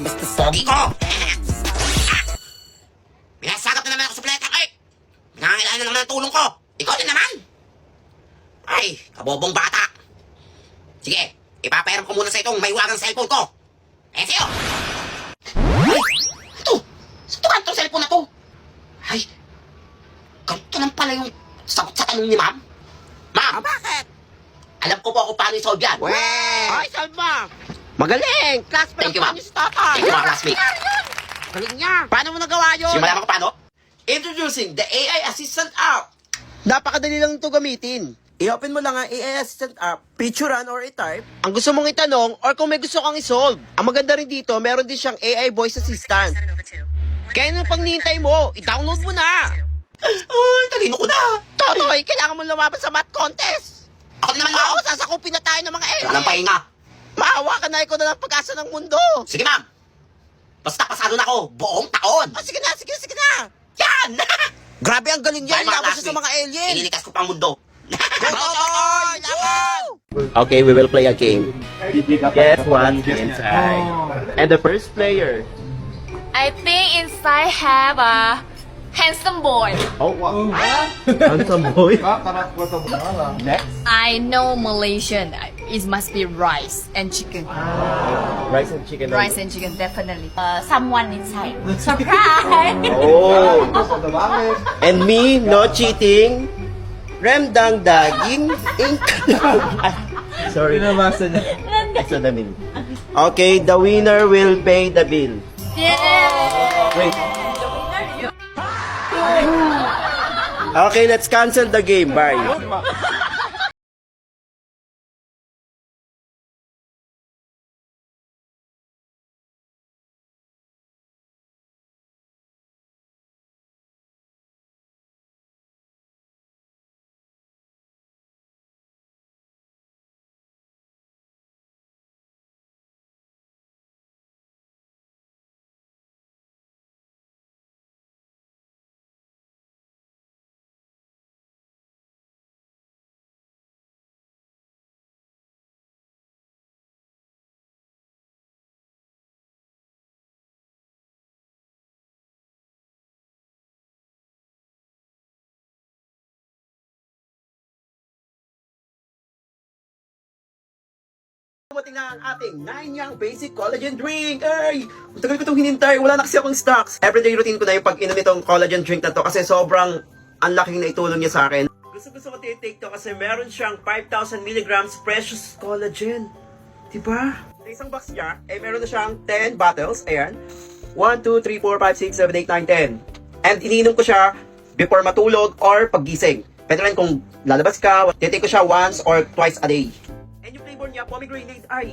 Basta pogi ko! Pinasagap na naman ako sa planeta ko eh! Nangangailangan na naman ng tulong ko! Ikaw din naman! Ay, kabobong bata! Sige, ipapairam ko muna sa itong may wagang cellphone ko! Ayan sa'yo! Ay! Ito! Saan ka itong cellphone na to? Ay! Ganito lang pala yung sagot sa tanong ni ma'am? Ma'am! Bakit? Alam ko po kung paano i-solve yan! Ay, Salma! Magaling! Classmate Thank you, pa ma'am. ni si Tatay! Thank you, mga classmate! Galing niya! Paano mo nagawa yun? Sige, malaman ko paano? Introducing the AI Assistant app! Napakadali lang ito gamitin. I-open mo lang ang AI Assistant app, picturean or i-type ang gusto mong itanong or kung may gusto kang isolve. Ang maganda rin dito, meron din siyang AI voice assistant. Kaya nung panghihintay mo, i-download mo na. Ay, talino ko na! Totoy, kailangan mo lumaban sa math contest. Ako din naman lang! Oo, sasakupin na tayo ng mga Wala nang pahinga! Maawa ka na, ikaw na lang pag-asa ng mundo. Sige, ma'am! Basta pasado na ako buong taon! Sige na, sige na. Yan! Grabe, ang galing yan. Ay, mga Laban siya sa classmates, mga alien. Ililikas ko pang mundo! Go, Totoy! Laban! Okay, we will play a game. Guess what's inside? And the first player. I think inside have a handsome boy. Oh, wow. Handsome boy. Next. I know Malaysian. It must be rice and chicken. Rice and chicken. Rice and chicken, definitely. Someone inside. Surprise! Oh. And me, no cheating. Remdang daging ink. Sorry. Pinamasa niya. That's what I mean. Okay, the winner will pay the bill. Yeah. Wait. Okay, let's cancel the game. Bye. Dumating na ang ating 9-yang basic collagen drink. Ay! Matagal ko itong hinintay. Wala na kasi akong stocks. Everyday routine ko na yung pag-inom itong collagen drink na to kasi sobrang ang laking naitulong niya sa akin. Gusto ko titake to kasi meron siyang 5,000 milligrams precious collagen. Diba? Sa isang box niya, meron na siyang 10 bottles. Ayan. 1, 2, 3, 4, 5, 6, 7, 8, 9, 10. And iniinom ko siya before matulog or paggising. Pwede rin kung lalabas ka, titake ko siya once or twice a day. And yung flavor niya, pomegranate, ay,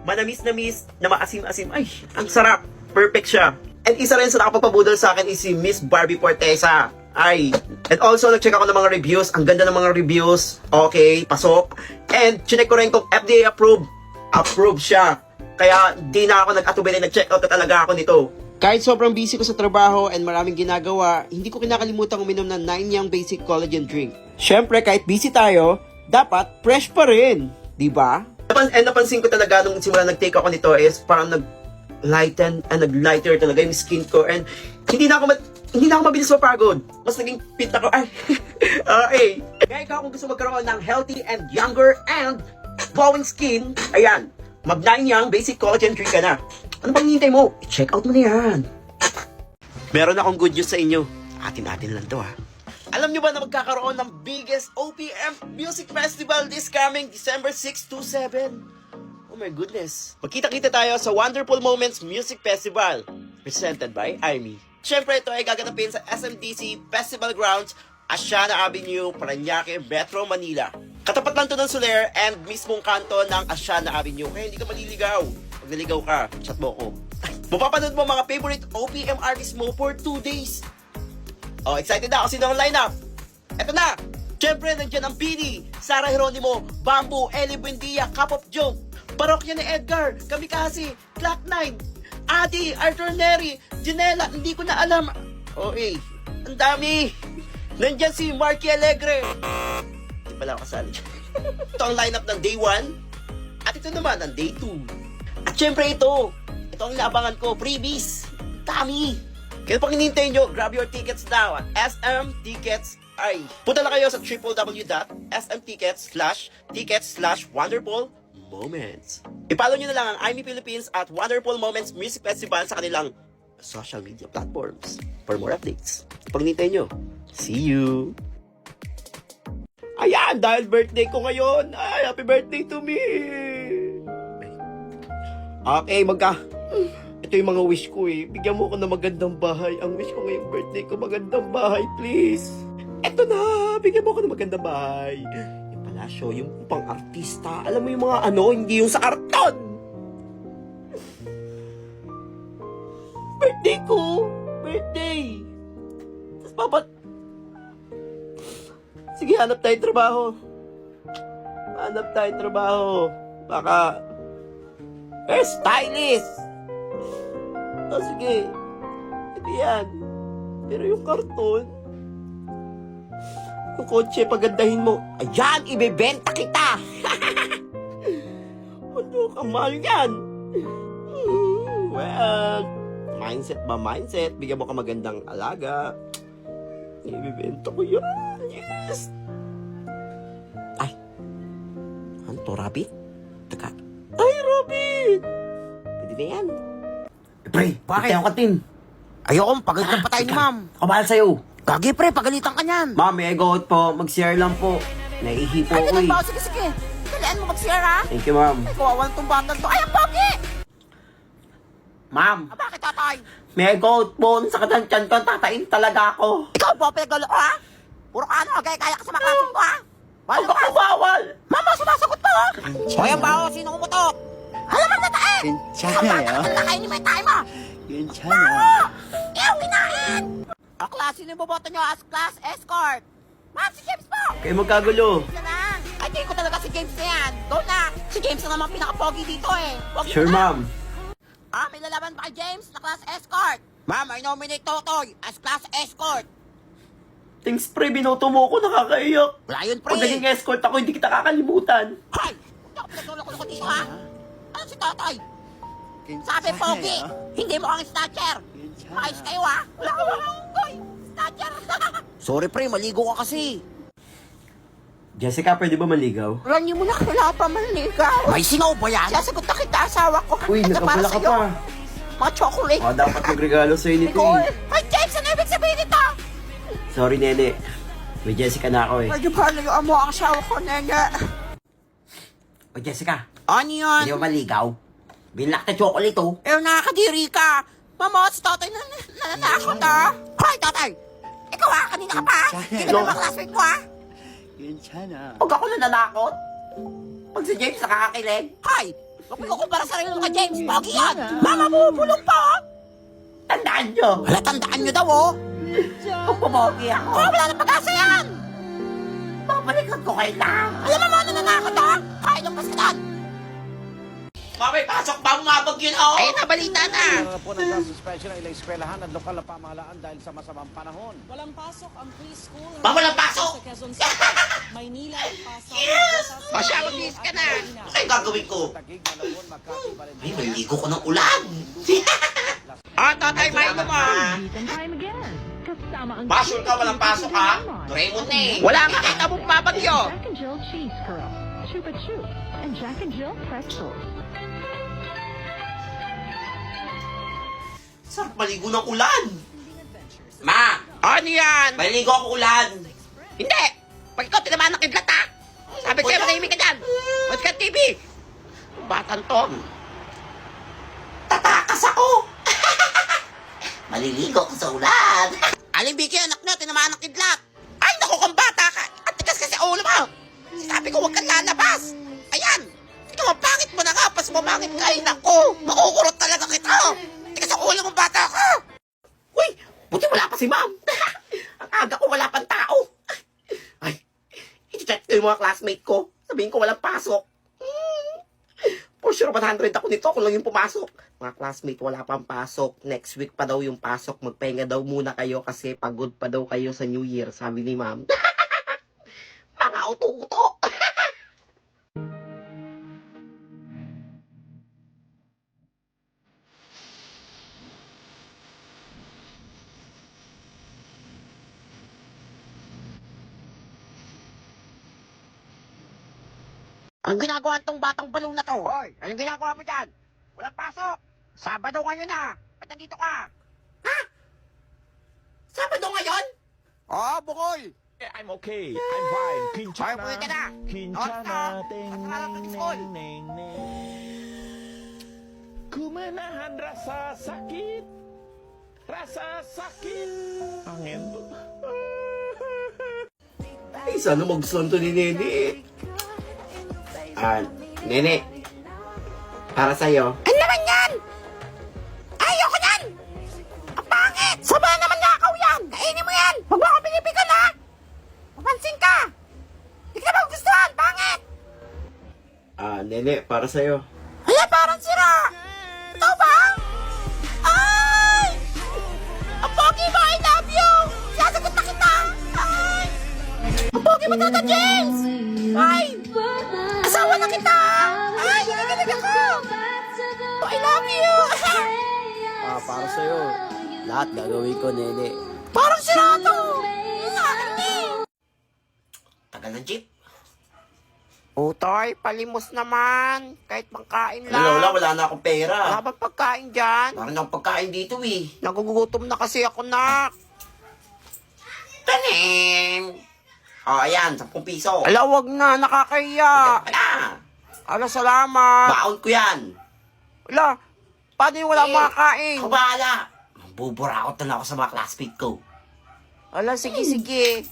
manamis-namis, na maasim-asim, ay, ang sarap, perfect siya. And isa rin sa nakapagpabudol sa akin is si Miss Barbie Fortesa, ay, and also nag-check ako ng mga reviews, ang ganda ng mga reviews, okay, pasok, and chinek ko rin kung FDA approved siya, kaya di na ako nag-atubili, nag-check out na talaga ako nito. Kahit sobrang busy ko sa trabaho and maraming ginagawa, hindi ko kinakalimutan uminom ng 9-yang basic collagen drink. Syempre, kahit busy tayo, dapat fresh pa rin. Diba? And napansin ko talaga nung simula nag-take ako nito is parang nag-lighten and nag-lighter talaga yung skin ko and hindi na ako mabilis mapagod. Mas naging fit ako. Ay, Kaya ikaw kung gusto magkaroon ng healthy and younger and glowing skin, ayan, mag 9-yang basic collagen drink ka na. Ano bang hinihintay mo? I-check out mo na yan. Meron akong good news sa inyo. Atin-atin lang to ha. Alam nyo ba na magkakaroon ng biggest OPM Music Festival this coming December 6 to 7? Oh my goodness. Magkita-kita tayo sa Wonderful Moments Music Festival presented by IME. Siyempre ito ay gaganapin sa SMDC Festival Grounds, Asiana Avenue, Parañaque, Metro Manila. Katapat lang to ng Soler and mismong kanto ng Asiana Avenue. Kaya hindi ka maliligaw. Pag naligaw ka, chat mo ko. Mapapanood mo mga favorite OPM artists mo for 2 days. Oh, excited na ako. Sino ang lineup? Eto na! Siyempre, nandiyan ang Bini, Sara Geronimo, Bamboo, Ellie Buendia, Cup of Joke, Parokya ni Edgar, Kamikasi, Clock 9, Adi, Arthur Neri, Janela, hindi ko na alam. Okay, ang dami. Nandiyan si Marky Alegre. Hindi pala ako kasali. Ito ang lineup ng day 1. At ito naman ang day 2. At syempre ito Ito ang labangan ko, freebies. Dami. Kaya pang hinihintay nyo, grab your tickets now at SM Tickets. Ay, punta lang kayo sa www.smtickets/wonderful moments. I-follow nyo na lang ang IME Philippines at Wonderful Moments Music Festival sa kanilang social media platforms for more updates. Pag hinihintay nyo, see you! Ayan, dahil birthday ko ngayon. Ay, happy birthday to me! Okay, ito yung mga wish ko eh. Bigyan mo ako ng magandang bahay. Ang wish ko ngayong birthday ko, magandang bahay, please. Ito na, bigyan mo ako ng magandang bahay. Yung palasyo, yung pang-artista. Alam mo yung mga hindi yung sa karton. Birthday ko! Birthday! Tapos sige, hanap tayo trabaho. Baka stylist! Sige. Ito yan. Pero yung karton, yung kotse, pagandahin mo. Ayan, ibebenta kita! Ano ka, mahal yan? Well, mindset ba mindset? Bigyan mo ka magandang alaga. Ibebenta ko yan. Yes! Ay! Ano to, rabbit? Teka. Ay, rabbit! Pwede na yan. Pre, Bakit? Tayo katin. ayoko, pagalitan pa tayo ni ma'am. Kabahal sa'yo. Gagi pre, pagalitan ka niyan. Ma'am, may go out po. Mag-share lang po. Naihipo Ay, ko ganun eh. ba? Sige, sige. Dalian mo mag-share ha. Thank you, ma'am. Ay, kawawa ng tumbatan to. Ay, ang pogi! Ma'am, Ah, bakit tatay? may go out po. Sa katansyan ko, tatain talaga ako. Ikaw po, pinagalo ko ha? Puro ka gaya-gaya ka sa mga klaseng ko ha? Huwag ako bawal. Mama, sumasagot pa ha? Hoy, ang baho, sino kumutok? Alam mo na tae! 괜찮아요. Nakainin mo yung tayo mo! 괜찮아요. Ew, kinain! Ang klase nyo boboto nyo as class escort. Ma'am, si James po! Kayo magkagulo. Isa na. Ay, tingin ko talaga si James na yan. Go na! Si James na naman pinaka-pogi dito eh. Pogi Sure, na. ma'am. Ah, may lalaban pa kay James na class escort. Ma'am, I nominate Totoy as class escort. Thanks, pre. Binoto mo ako. Nakakaiyak. Wala yun, Pag pre. naging escort ako, hindi kita kakalimutan. Hoy! Hindi ako pinaguloko dito, ha? Ano si Totoy? Sabi, pogi! Hindi mo kang snatcher! Maayos kayo, ha? Wala ka mga unggoy! Snatcher! Sorry, pre. Maligo ka kasi. Jessica, pwede ba maligaw? Wala niyo muna kailangan pa manligaw. May singaw ba yan? Sasagot na kita, asawa ko. Uy, Ito para nagkabala ka sa'yo. pa. Mga chocolate. Oh, dapat magregalo sa'yo nito Nicole! eh. Ay, James! Ano ibig sabihin nito? Sorry, nene. May Jessica na ako eh. Medyo palayuan mo ang asawa ko, nene. O, Jessica, Ano yun? hindi mo maligaw? Binlock na chocolate oh. Eh, nakakadiri ka. Mama, si tatay nananakot, ha? Hoy, tatay! Ikaw, ha? Kanina ka pa, ha? Hindi ka naman classmate mo, ha? 괜찮아. Huwag ako nananakot. Pag si James nakakakilig. Hoy! Huwag mo kumpara sarili mo kay James. Pogi yan. Mama, bumubulong pa, ha? Tandaan nyo. Wala, tandaan nyo daw, oh. Kung pumogi ako, Oh, wala na pag-asa yan. babalikan ko kayo lang. Alam mo, nananakot, ha? Hoy, lumpas ka doon. Mamay, pasok ba? Umabag yun, oh! Ayun na, balita na. Mga po nagsasuspension ng ilang eskwelahan at lokal na pamahalaan dahil sa masamang panahon. Walang pasok ang preschool. Ma'am, walang pasok! Sa Quezon City, Maynila, Pasay, Yes! O siya, mag-miss ka na. Ano kayong gagawin ko? Tagig, Malabon, Makati, Valenzuela. Ay, maligo ko ng ulan! Ah, tatay, may mo. Basol ka, walang pasok ha? Doraemon na eh. Wala nga kita mong babagyo. Jack and Jill Cheese Curl, Chupa Chup, and Jack and Jill Pretzels. Sarap maligo ng ulan. Ma, Ano yan? maligo ako ulan. Hindi! Pag ikaw tinamaan ng kidlat, ha? Sabi ko sa'yo, manahimik ka dyan. Mas ka TV. Batan to. Tatakas ako. Maliligo ko sa ulan. Aling Vicky, anak na, tinamaan ng kidlat. Ay, naku, kung bata ka. At tigas kasi ulo mo. Sabi ko, huwag kang lalabas. Ayan. Ikaw, ang pangit mo na nga. Pas mamangit ka. Ay, naku. Makukurot talaga kita. Tigas ang ulo mong bata ka. Uy, buti wala pa si ma'am. Ang aga ko, wala pang tao. Ay, i-check ko yung mga classmate ko. Sabihin ko walang pasok. For sure, 100 ako nito kung lang yung pumasok. Mga classmate, wala pang pasok. Next week pa daw yung pasok. Magpahinga daw muna kayo kasi pagod pa daw kayo sa New Year, sabi ni ma'am. Mga uto-uto. Ang ginagawa tong batang balong na to? Hoy, anong ginagawa mo dyan? Walang pasok. Sabado ngayon na. Ba't nandito ka? Ha? Sabado ngayon? Oo, Bukoy. I'm okay. I'm fine. Kinchana. Hoy, ka na. Kinchana. Ting, Nakakalap ng school. ning, Kumanahan rasa sakit. Rasa sakit. Angin. Ay, sana magustuhan to ni Nene. Nene. Para sa'yo. Ano naman yan? Ayoko yan! Ang pangit! Saba naman nakaw yan! Kainin mo yan! Huwag mo ako pinipigan ha! Mapansin ka! Hindi ka na magustuhan! Pangit! Nene, para sa'yo. Hala, parang sira! Ikaw ba? Ay! Ang pogi mo! I love you! Sasagot na kita! Ay! Ang pogi mo talaga, James! Ay! Asawa na kita! Ay! Nagagalig ako! I love you! Para sa'yo. Lahat gagawin ko, Nene. Parang sira to! Sa akin eh! Tagal ng jeep. Utoy, palimos naman. Kahit pangkain lang. Lola, wala na akong pera. Wala bang pagkain dyan? Meron akong pagkain dito eh. Nagugutom na kasi ako, nak. Taning! Oh, ayan, 10 piso. Ala, wag na. Nakakahiya. Wala. Ala, salamat. Baon ko yan. Ala, paano yung wala makakain? Ako bahala. Buburakot na lang ako sa mga classmate ko. Ala, sige, sige.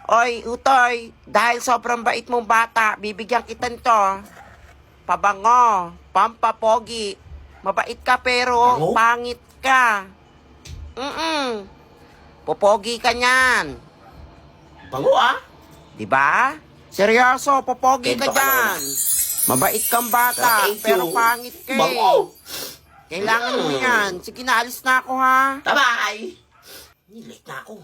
Oy, Utoy, dahil sobrang bait mong bata, bibigyan kita nito. Pabango, pampapogi. Mabait ka pero Bango? pangit ka. Popogi ka niyan. Bango ah. Diba? Seryoso, popogi ka Kento ka, dyan. Mabait kang bata, Thank you. pero pangit ka eh. Bango. Kailangan mo yan. Sige, naalis na ako ha. Bye-bye. Late na ako.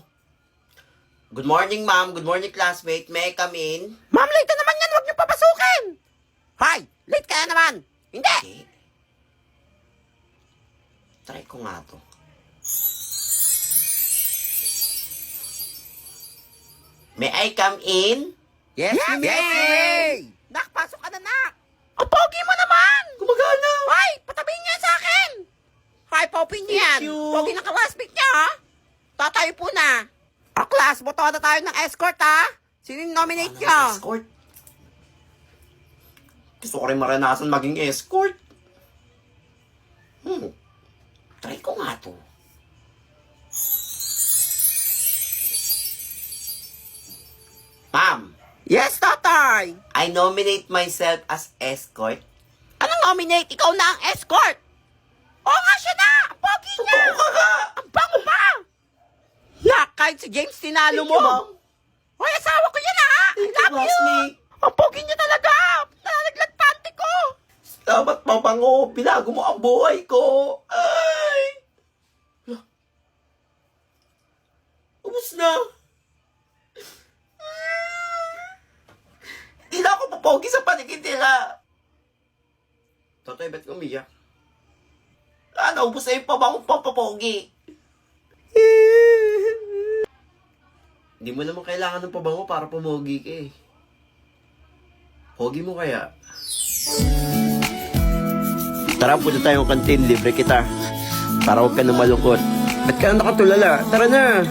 Good morning, ma'am. Good morning, classmate. May I come in? Ma'am, late na naman yan. Huwag niyo papasukin. Hoy, late ka na naman. Hindi. Okay. Try ko nga to. May I come in? Yes, you may. Nak, pasok ka na, nak. Ang pogi mo naman. Gumagana. Hoy, patabihin niyo yan sa akin. Hoy, popin niyo yan. Thank you. Pogi ng classmate niya, ha? Tatayo po na. Class, boto na tayo ng escort, ha? Sino yung nominate niyo? Escort. Gusto ko rin maranasan maging escort. Try ko nga to. Ma'am, Yes, tatay. I nominate myself as escort. Anong nominate? Ikaw na ang escort. Oo nga siya na. Ang pogi niya. Ang bango pa. Nak, kahit si James tinalo mo. Hoy, asawa ko yan, ha? I love you. classmate. Ang pogi niya talaga. Nalaglag panty ko. Dapat mabango. Binago mo ang buhay ko. Ay! Ubus na. Hindi na ako papogi sa paligid nila. Totoy, ba't umiyak? Naubos na yung pabangong papapogi. Hindi mo naman kailangan ng pabango para pumogi ka eh. Pogi mo kaya? Tara, punta tayong kantin. Libre kita. Para huwag ka na malungkot. Ba't ka na nakatulala? Tara na!